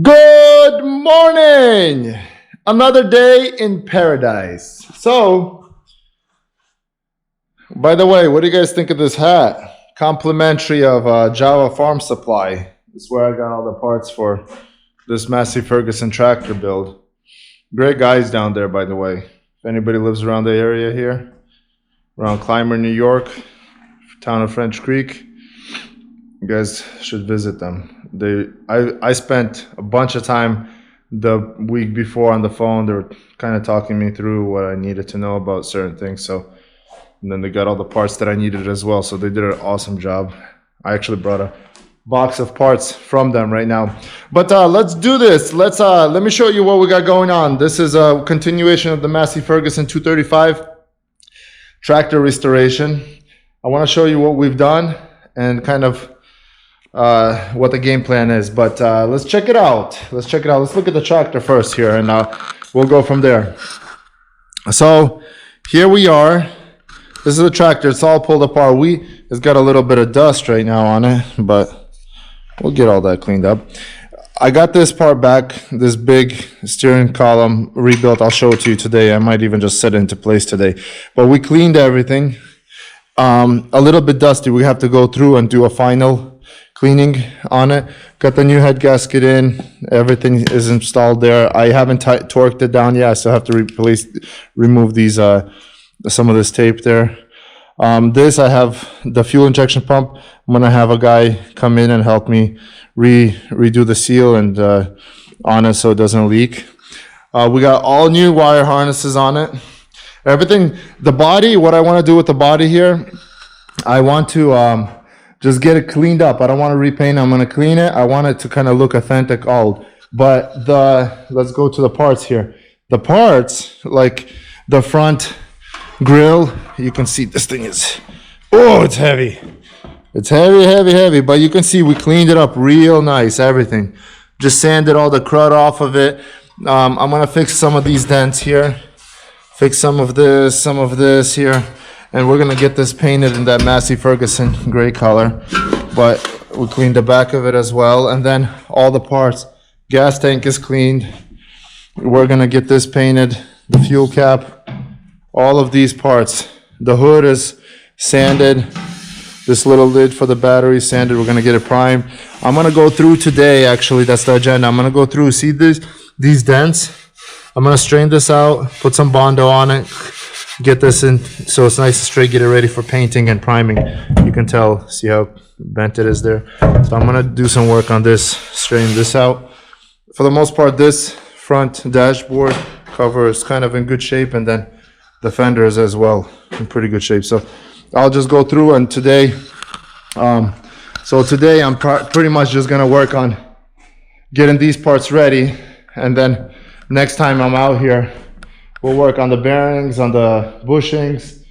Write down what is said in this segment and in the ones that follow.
Good morning! Another day in paradise. So, by the way, what do you guys think of this hat? Complimentary of Java Farm Supply. This is where I got all the parts for this Massey Ferguson tractor build. Great guys down there, by the way. If anybody lives around the area here, around Clymer, New York, town of French Creek, you guys should visit them. I spent a bunch of time the week before on the phone. They were kind of talking me through what I needed to know about certain things. So, and then they got all the parts that I needed as well. So they did an awesome job. I actually brought a box of parts from them right now. But let's do this. Let me show you what we got going on. This is a continuation of the Massey Ferguson 235 tractor restoration. I want to show you what we've done and kind of what the game plan is, but let's check it out. Let's look at the tractor first here, and we'll go from there. So here we are. This is the tractor. It's all pulled apart. It's got a little bit of dust right now on it, but we'll get all that cleaned up. I got this part back, this big steering column rebuilt. I'll show it to you today. I might even just set it into place today, but we cleaned everything. A little bit dusty. We have to go through and do a final cleaning on it. Got the new head gasket in. Everything is installed there. I haven't torqued it down yet. I still have to remove these some of this tape there. This, I have the fuel injection pump. I'm gonna have a guy come in and help me redo the seal and on it so it doesn't leak. We got all new wire harnesses on it. Everything, the body, what I want to do with the body here, I want to just get it cleaned up. I don't want to repaint. I'm going to clean it. I want it to kind of look authentic old. But let's go to the parts here. The parts, like the front grill, you can see this thing is, oh, it's heavy. It's heavy. But you can see we cleaned it up real nice, everything. Just sanded all the crud off of it. I'm going to fix some of these dents here. Fix some of this here. And we're gonna get this painted in that Massey Ferguson gray color, but we cleaned the back of it as well. And then all the parts, gas tank is cleaned. We're gonna get this painted, the fuel cap, all of these parts. The hood is sanded. This little lid for the battery is sanded. We're gonna get it primed. I'm gonna go through today, actually, that's the agenda. I'm gonna go through, see these dents? I'm gonna strain this out, put some Bondo on it, get this in so it's nice and straight, get it ready for painting and priming. You can tell, see how bent it is there. So I'm gonna do some work on this, straighten this out. For the most part, this front dashboard cover is kind of in good shape, and then the fenders as well in pretty good shape. So I'll just go through, and today I'm pretty much just gonna work on getting these parts ready, and then next time I'm out here, we'll work on the bearings, on the bushings,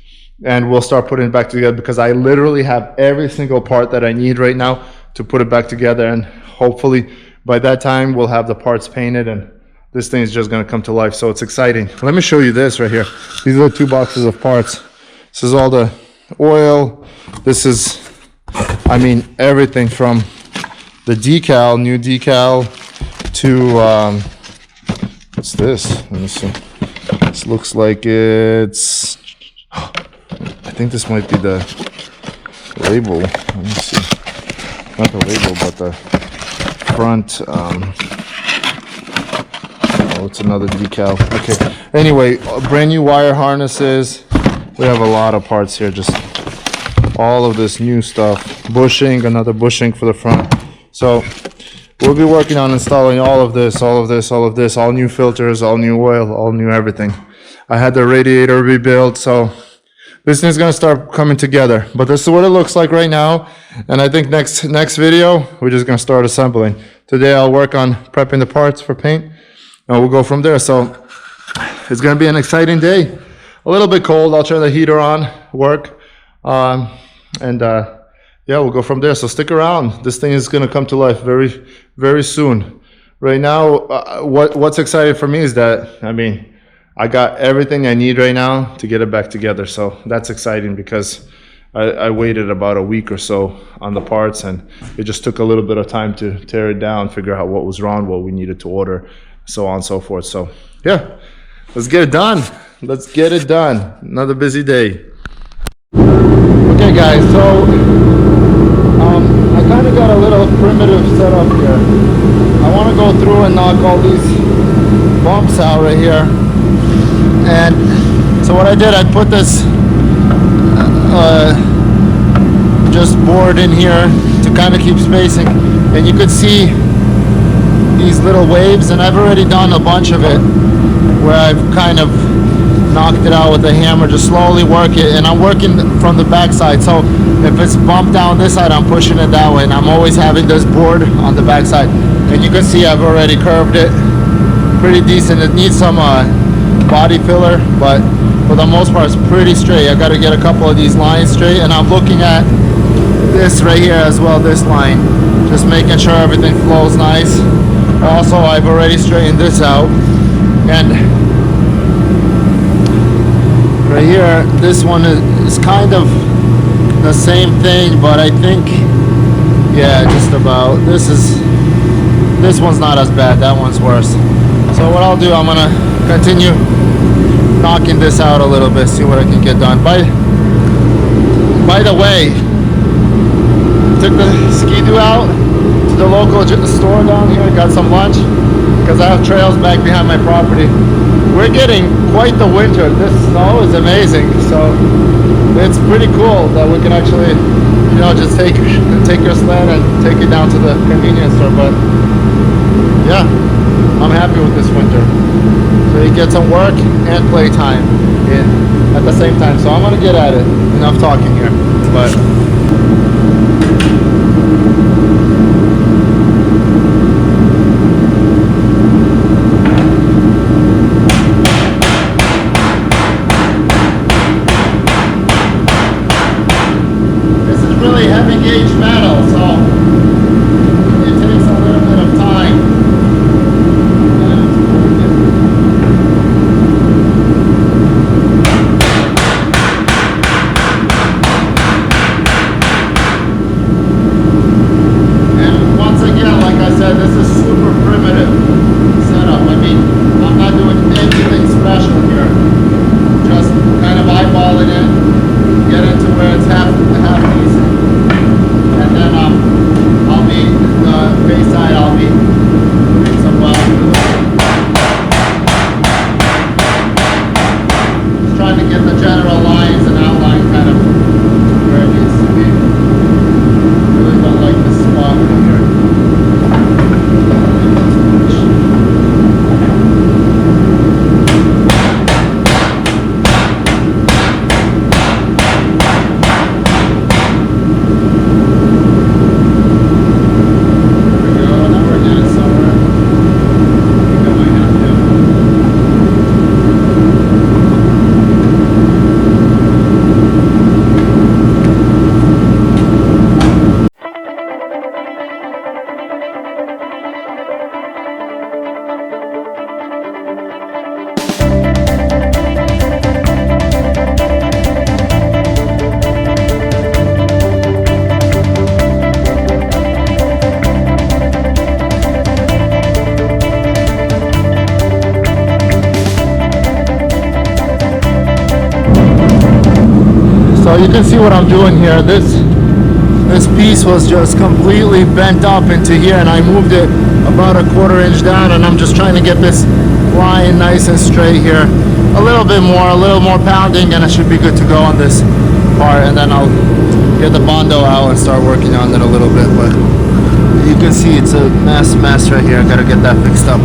and we'll start putting it back together, because I literally have every single part that I need right now to put it back together. And hopefully by that time we'll have the parts painted and this thing is just going to come to life. So it's exciting. Let me show you this right here. These are the 2 boxes of parts. This is all the oil. This is, I mean, everything from the decal, new decal, to what's this? Let me see. This looks like it's, I think this might be the label. Let me see. Not the label, but the front. Oh, it's another decal. Okay. Anyway, brand new wire harnesses. We have a lot of parts here. Just all of this new stuff. Bushing, another bushing for the front. So we'll be working on installing all of this, all new filters, all new oil, all new everything. I had the radiator rebuilt, so this thing's gonna start coming together. But this is what it looks like right now. And I think next video, we're just gonna start assembling. Today I'll work on prepping the parts for paint, and we'll go from there. So it's gonna be an exciting day. A little bit cold. I'll turn the heater on, work, yeah, we'll go from there. So stick around. This thing is going to come to life very, very soon. Right now, what's exciting for me is that, I mean, I got everything I need right now to get it back together. So that's exciting, because I waited about a week or so on the parts, and it just took a little bit of time to tear it down, figure out what was wrong, what we needed to order, so on and so forth. So yeah, let's get it done. Let's get it done. Another busy day. Okay guys, so I kind of got a little primitive setup here. I want to go through and knock all these bumps out right here. And so what I did, I put this just board in here to kind of keep spacing, and you could see these little waves, and I've already done a bunch of it where I've kind of knocked it out with a hammer, just slowly work it, and I'm working from the back side. So if it's bumped down this side, I'm pushing it that way, and I'm always having this board on the back side. And you can see I've already curved it pretty decent. It needs some body filler, but for the most part it's pretty straight. I got to get a couple of these lines straight, and I'm looking at this right here as well, this line, just making sure everything flows nice. Also, I've already straightened this out, and right here, this one is kind of the same thing, but I think, yeah, just about. This one's not as bad, that one's worse. So what I'll do, I'm gonna continue knocking this out a little bit, see what I can get done. By the way, took the Ski-Doo out to the local store down here, got some lunch, because I have trails back behind my property. We're getting quite the winter. This snow is amazing, so it's pretty cool that we can actually, you know, just take your sled and take it down to the convenience store. But yeah, I'm happy with this winter. So you get some work and playtime in at the same time. So I'm gonna get at it. Enough talking here, but. Heavy gauge metal, so it takes a little bit of time. And once again, like I said, this is super primitive setup. I mean, I'm not doing anything special here. Just kind of eyeballing it, get it to where it's half decent. And then I'll be, the base side, I'll be doing some weld to it. Just trying to get the general lines and outline kind of where it needs to be. Really don't like this spot right here. So you can see what I'm doing here. This piece was just completely bent up into here, and I moved it about a 1/4 inch down, and I'm just trying to get this line nice and straight here. A little more pounding, and it should be good to go on this part, and then I'll get the Bondo out and start working on it a little bit. But you can see it's a mess right here. I gotta get that fixed up.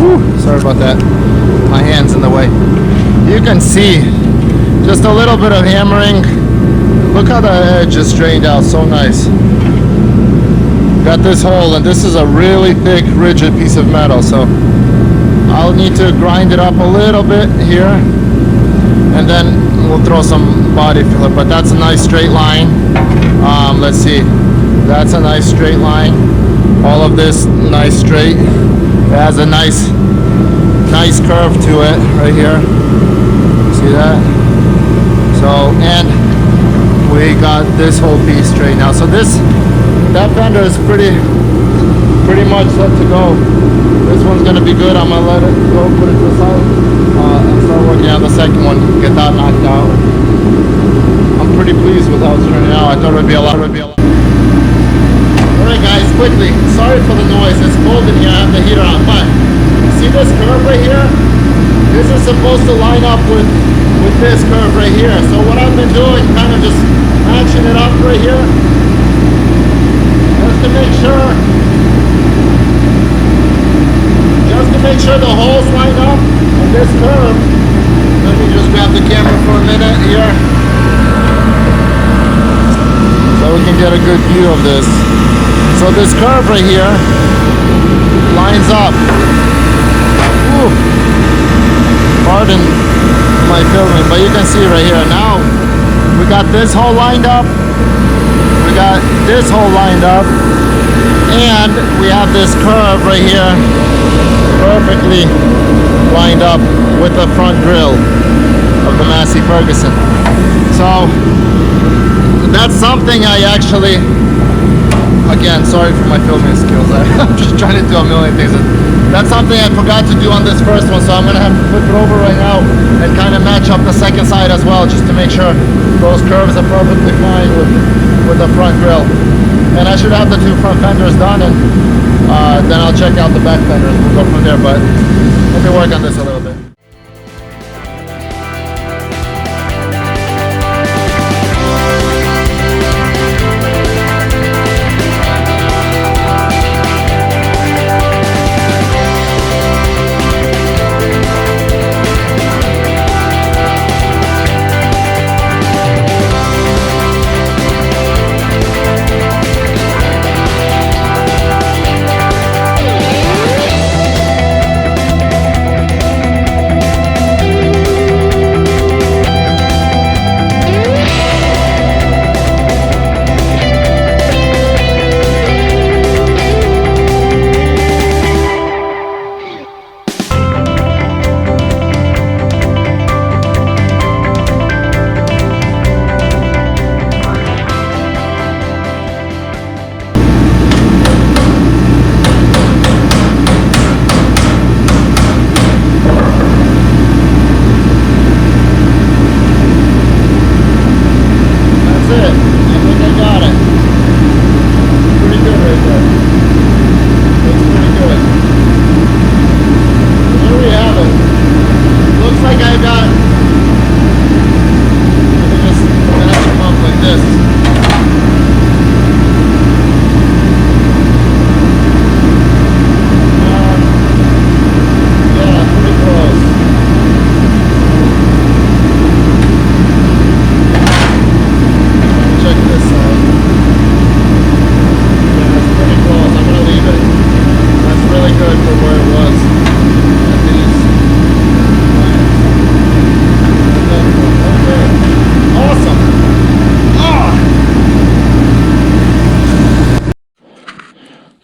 Whew, sorry about that. My hand's in the way. You can see just a little bit of hammering. Look how the edge is strained out, so nice. Got this hole, and this is a really thick, rigid piece of metal, so I'll need to grind it up a little bit here, and then we'll throw some body filler. But that's a nice straight line. Let's see, that's a nice straight line. All of this nice straight. It has a nice curve to it right here. See that? So, and we got this whole piece straight now. So that fender is pretty much set to go. This one's gonna be good. I'm gonna let it go, put it to the side, and start working on the second one, get that knocked out. I'm pretty pleased with how it's turning out. I thought it would be a lot. Alright guys, quickly, sorry for the noise. It's cold in here, I have the heater on, but see this curve right here? This is supposed to line up with this curve right here. So what I've been doing, kind of just matching it up right here, just to make sure the holes line up on this curve. Let me just grab the camera for a minute here, so we can get a good view of this. So this curve right here lines up. Ooh. Pardon my filming, but you can see right here. Now we got this hole lined up. We got this hole lined up, and we have this curve right here perfectly lined up with the front grill of the Massey Ferguson. So that's something I actually, again, sorry for my filming skills. I'm just trying to do a million things. That's something I forgot to do on this first one, so I'm gonna have to flip it over right now and kind of match up the second side as well, just to make sure those curves are perfectly fine with the front grill. And I should have the two front fenders done, and then I'll check out the back fenders. We'll go from there, but let me work on this a little bit.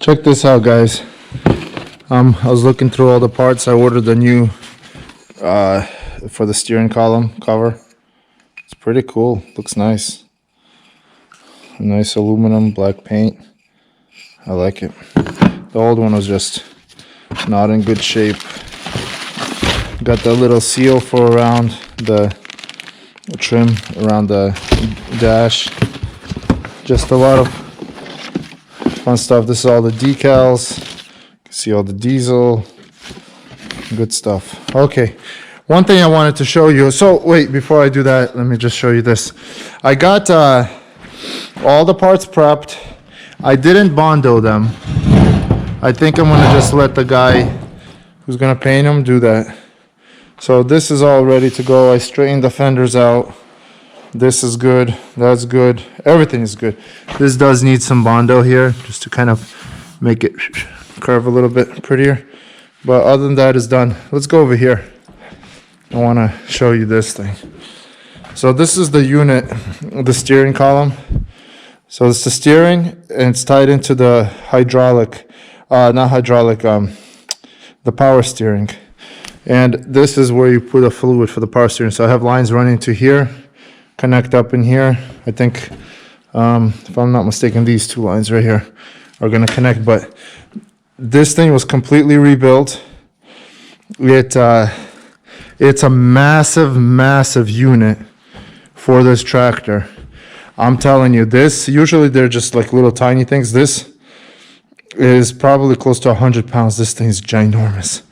Check this out, guys. I was looking through all the parts. I ordered the new for the steering column cover. It's pretty cool. Looks nice. Nice aluminum black paint. I like it. The old one was just not in good shape. Got the little seal for around the trim around the dash. Just a lot of fun stuff. This is all the decals. You can see all the diesel. Good stuff. Okay, one thing I wanted to show you. So wait, before I do that, let me just show you this. I got all the parts prepped. I didn't Bondo them. I think I'm gonna just let the guy who's gonna paint them, do that. So this is all ready to go. I straightened the fenders out. This is good. That's good. Everything is good. This does need some Bondo here, just to kind of make it curve a little bit prettier. But other than that, it's done. Let's go over here. I want to show you this thing. So this is the unit, the steering column. So it's the steering, and it's tied into the hydraulic, the power steering. And this is where you put a fluid for the power steering. So I have lines running to here, connect up in here. I think, if I'm not mistaken, these two lines right here are going to connect. But this thing was completely rebuilt. It's a massive, massive unit for this tractor. I'm telling you, this, usually they're just like little tiny things. This is probably close to 100 pounds. This thing is ginormous.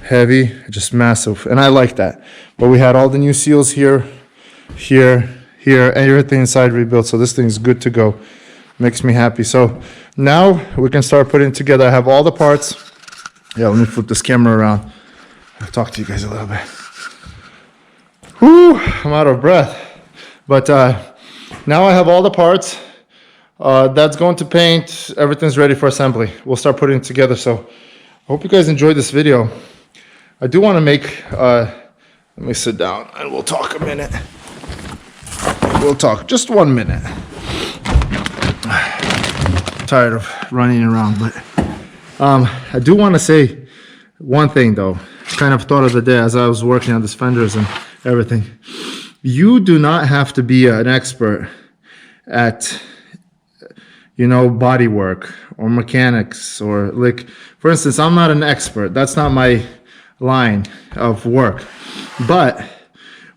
Heavy, just massive. And I like that. But we had all the new seals here, here, and everything inside rebuilt. So this thing is good to go. Makes me happy. So now we can start putting together. I have all the parts. Yeah, let me flip this camera around. I'll talk to you guys a little bit. Whew, I'm out of breath. But now I have all the parts. That's going to paint. Everything's ready for assembly. We'll start putting it together. So I hope you guys enjoyed this video. I do want to make, let me sit down and we'll talk a minute. We'll talk just 1 minute. I'm tired of running around, but I do want to say one thing though. Kind of thought of the day as I was working on these fenders and everything. You do not have to be an expert at, body work or mechanics, or like, for instance, I'm not an expert. That's not my line of work. But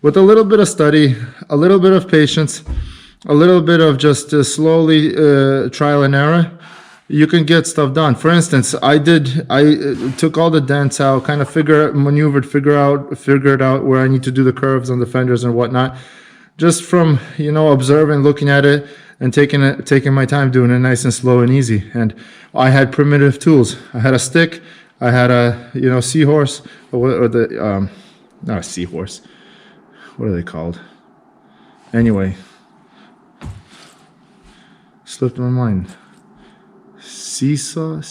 with a little bit of study, a little bit of patience, a little bit of just slowly trial and error, you can get stuff done. For instance, I took all the dents out, kind of figured out where I need to do the curves on the fenders and whatnot, just from observing, looking at it, and taking my time, doing it nice and slow and easy. And I had primitive tools. I had a stick. I had a seahorse, or the not a seahorse. What are they called? Anyway, slipped my mind. Seesaw,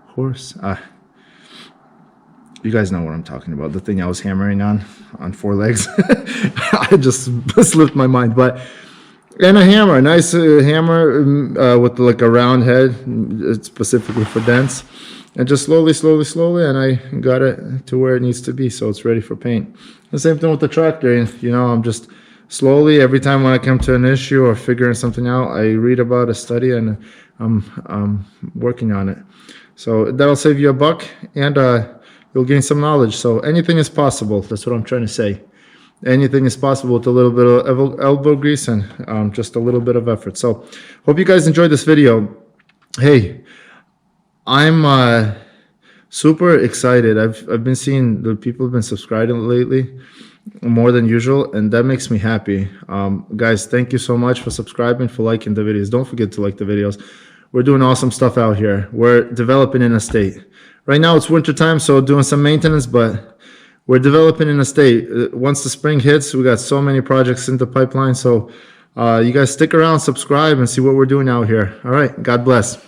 horse. You guys know what I'm talking about. The thing I was hammering on 4 legs. I just slipped my mind. But and a hammer, a nice hammer with like a round head, specifically for dents. And just slowly, and I got it to where it needs to be, so it's ready for paint. The same thing with the tractor. I'm just slowly, every time when I come to an issue or figuring something out, I read about a study and I'm working on it. So that'll save you $1 and you'll gain some knowledge. So anything is possible. That's what I'm trying to say. Anything is possible with a little bit of elbow grease and just a little bit of effort. So hope you guys enjoyed this video. Hey, I'm super excited. I've been seeing the people have been subscribing lately more than usual, and that makes me happy. Guys, thank you so much for subscribing, for liking the videos. Don't forget to like the videos. We're doing awesome stuff out here. We're developing in a state. Right now it's winter time, so doing some maintenance, but we're developing in a state. Once the spring hits, we got so many projects in the pipeline. So you guys stick around, subscribe, and see what we're doing out here. All right, God bless.